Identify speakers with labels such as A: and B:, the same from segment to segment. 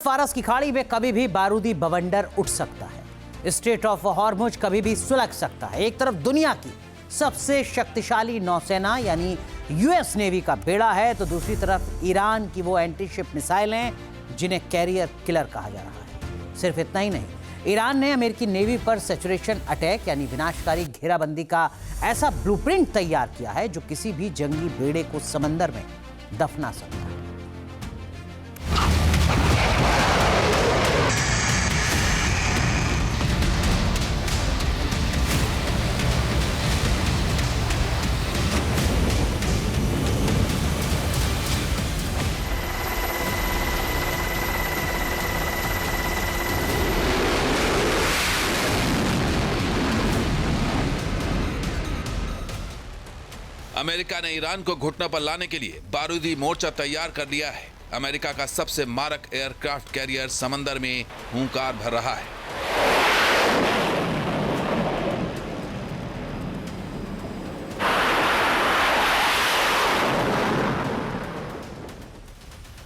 A: फारस की खाड़ी में कभी भी बारूदी बवंडर उठ सकता है। स्ट्रेट ऑफ हॉर्मुज कभी भी सुलग सकता है। एक तरफ दुनिया की सबसे शक्तिशाली नौसेना यानी यूएस नेवी का बेड़ा है, तो दूसरी तरफ ईरान की वो एंटी शिप मिसाइलें जिन्हें कैरियर किलर कहा जा रहा है। सिर्फ इतना ही नहीं, ईरान ने अमेरिकी नेवी पर सैचुरेशन अटैक यानी विनाशकारी घेराबंदी का ऐसा ब्लूप्रिंट तैयार किया है जो किसी भी जंगी बेड़े को समंदर में दफना सकता है।
B: अमेरिका ने ईरान को घुटनों पर लाने के लिए बारूदी मोर्चा तैयार कर लिया है। अमेरिका का सबसे मारक एयरक्राफ्ट कैरियर समंदर में हुंकार भर रहा है।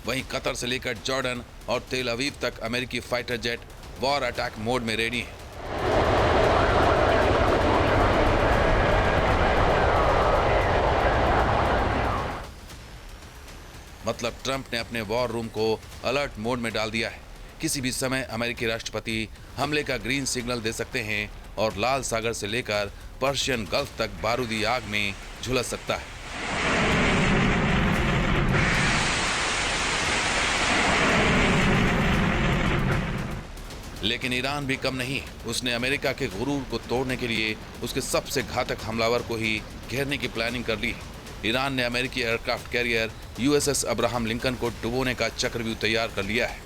B: वहीं कतर से लेकर जॉर्डन और तेल अवीव तक अमेरिकी fighter jet war attack mode में रेडी है। मतलब ट्रंप ने अपने वॉर रूम को अलर्ट मोड में डाल दिया है। किसी भी समय अमेरिकी राष्ट्रपति हमले का ग्रीन सिग्नल दे सकते हैं और लाल सागर से लेकर पर्शियन गल्फ तक बारूदी आग में झुलस सकता है। लेकिन ईरान भी कम नहीं। उसने अमेरिका के गुरूर को तोड़ने के लिए उसके सबसे घातक हमलावर को ही घेरने की प्लानिंग कर ली है। ईरान ने अमेरिकी aircraft carrier USS Abraham Lincoln को डुबोने का चक्रव्यूह तैयार कर लिया है।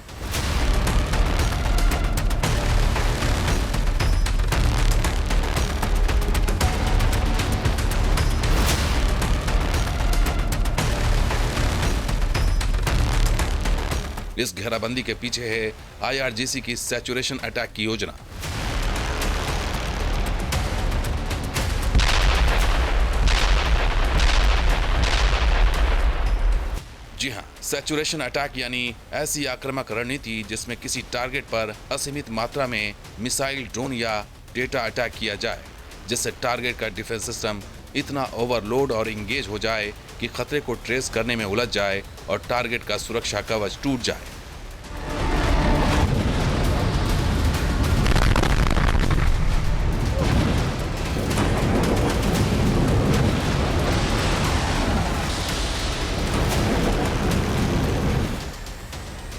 B: इस घेराबंदी के पीछे है आईआरजीसी की सैचुरेशन अटैक की योजना। जी हां, सैचुरेशन अटैक यानी ऐसी आक्रामक रणनीति जिसमें किसी टारगेट पर असीमित मात्रा में मिसाइल, ड्रोन या डेटा अटैक किया जाए, जिससे टारगेट का डिफेंस सिस्टम इतना ओवरलोड और इंगेज हो जाए कि खतरे को ट्रेस करने में उलझ जाए और टारगेट का सुरक्षा कवच टूट जाए।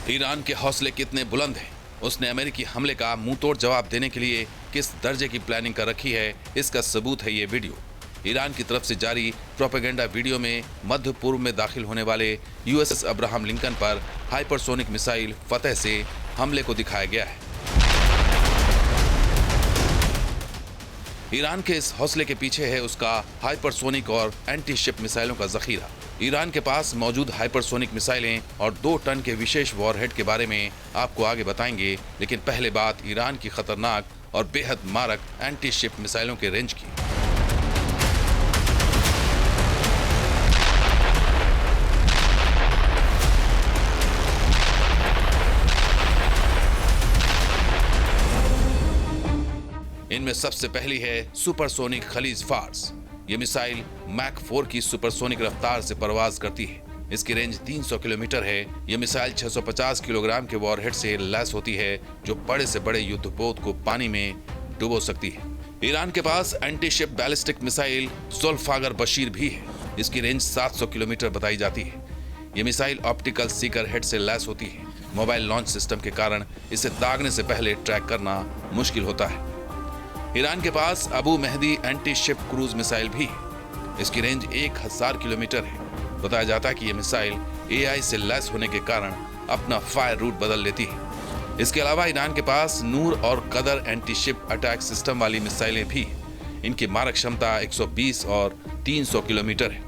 B: ईरान के हौसले कितने बुलंद हैं, उसने अमेरिकी हमले का मुंहतोड़ जवाब देने के लिए किस दर्जे की प्लानिंग कर रखी है, इसका सबूत है ये वीडियो। ईरान की तरफ से जारी प्रोपेगेंडा वीडियो में मध्य पूर्व में दाखिल होने वाले यूएसएस अब्राहम लिंकन पर हाइपरसोनिक मिसाइल फतेह से हमले को दिखाया गया है। ईरान के इस हौसले के पीछे है उसका हाइपरसोनिक और एंटी शिप मिसाइलों का जखीरा। ईरान के पास मौजूद हाइपरसोनिक मिसाइलें और 2 टन के विशेष वॉरहेड के बारे में आपको आगे बताएंगे, लेकिन पहले बात ईरान की खतरनाक और बेहद मारक एंटी शिप मिसाइलों के रेंज की। इनमें सबसे पहली है सुपरसोनिक खलीज फार्स। ये मिसाइल मैक 4 की सुपरसोनिक रफ्तार से परवाज करती है। इसकी रेंज 300 किलोमीटर है। ये मिसाइल 650 किलोग्राम के वॉरहेड से लैस होती है, जो बड़े से बड़े युद्धपोत को पानी में डुबो सकती है। ईरान के पास anti ship ballistic missile Zolfaghar Basir भी है। इसकी रेंज 700 किलोमीटर बताई जाती है। ये मिसाइल ऑप्टिकल सीकर हेड से लैस होती है। मोबाइल लॉन्च सिस्टम के कारण इसे दागने से पहले ट्रैक करना मुश्किल होता है। ईरान के पास Abu Mahdi anti ship cruise missile भी है। इसकी रेंज 1000 किलोमीटर है। बताया जाता है कि यह मिसाइल एआई से लैस होने के कारण अपना फायर रूट बदल लेती है। इसके अलावा ईरान के पास नूर और कदर एंटी शिप अटैक सिस्टम वाली मिसाइलें भी हैं। इनकी मारक क्षमता 120 और 300 किलोमीटर है।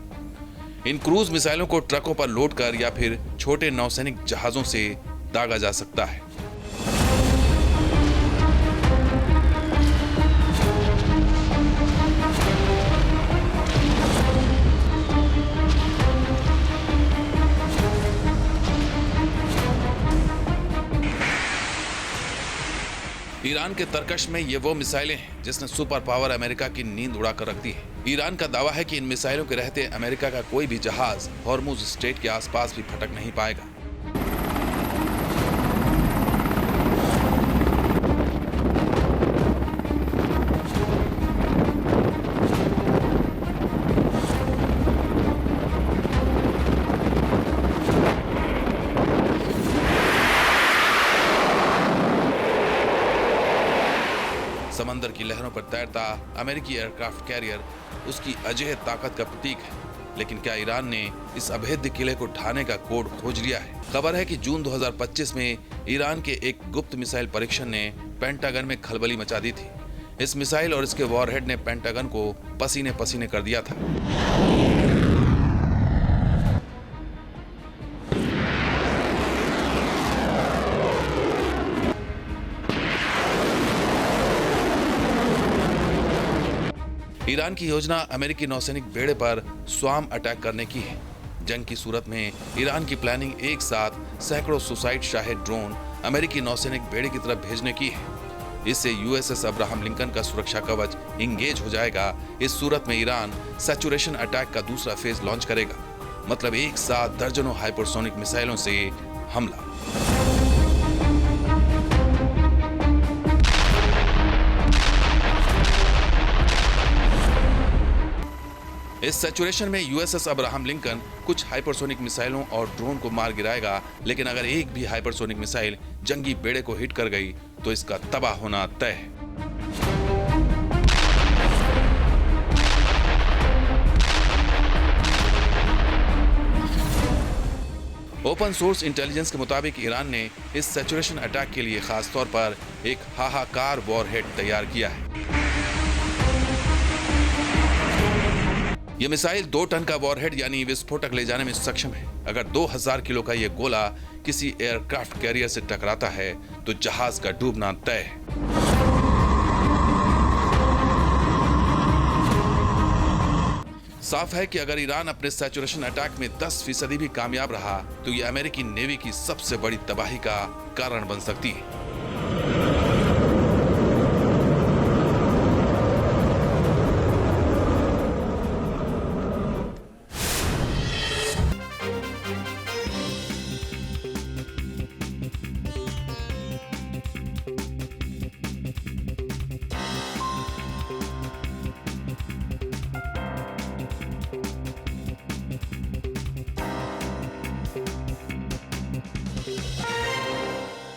B: इन क्रूज मिसाइलों को ट्रकों पर लोड कर या फिर छोटे नौसैनिक जहाजों से दागा जा सकता है। ईरान के तरकश में ये वो मिसाइलें हैं जिसने सुपर पावर अमेरिका की नींद उड़ाकर रख दी है। ईरान का दावा है कि इन मिसाइलों के रहते अमेरिका का कोई भी जहाज हॉर्मुज स्ट्रेट के आसपास भी फटक नहीं पाएगा। समंदर की लहरों पर तैरता अमेरिकी एयरक्राफ्ट कैरियर उसकी अजेय ताकत का प्रतीक है। लेकिन क्या ईरान ने इस अभेद्य किले को ढाने का कोड खोज लिया है? खबर है कि जून 2025 में ईरान के एक गुप्त मिसाइल परीक्षण ने पेंटागन में खलबली मचा दी थी। इस मिसाइल और इसके वॉरहेड ने पेंटागन को पसीने पसीने कर दिया था। ईरान की योजना अमेरिकी नौसैनिक बेड़े पर स्वार्म अटैक करने की है। जंग की सूरत में ईरान की प्लानिंग एक साथ सैकड़ों सुसाइड शाहिद ड्रोन अमेरिकी नौसैनिक बेड़े की तरफ भेजने की है। इससे यूएसएस अब्राहम लिंकन का सुरक्षा कवच इंगेज हो जाएगा। इस सूरत में ईरान सैचुरेशन अटैक का दूसरा फेज लॉन्च करेगा, मतलब एक साथ दर्जनों हाइपरसोनिक मिसाइलों से हमला। इस सैचुरेशन में यूएसएस अब्राहम लिंकन कुछ हाइपरसोनिक मिसाइलों और ड्रोन को मार गिराएगा, लेकिन अगर एक भी हाइपरसोनिक मिसाइल जंगी बेड़े को हिट कर गई तो इसका तबाह होना तय है। ओपन सोर्स इंटेलिजेंस के मुताबिक ईरान ने इस सैचुरेशन अटैक के लिए खास तौर पर एक हाहाकार वॉरहेड तैयार किया है। यह मिसाइल 2 टन का वॉरहेड यानी विस्फोटक ले जाने में सक्षम है। अगर 2000 किलो का यह गोला किसी एयरक्राफ्ट कैरियर से टकराता है तो जहाज का डूबना तय है। साफ है कि अगर ईरान अपने सैचुरेशन अटैक में 10% भी कामयाब रहा तो यह अमेरिकी नेवी की सबसे बड़ी तबाही का कारण बन सकती है।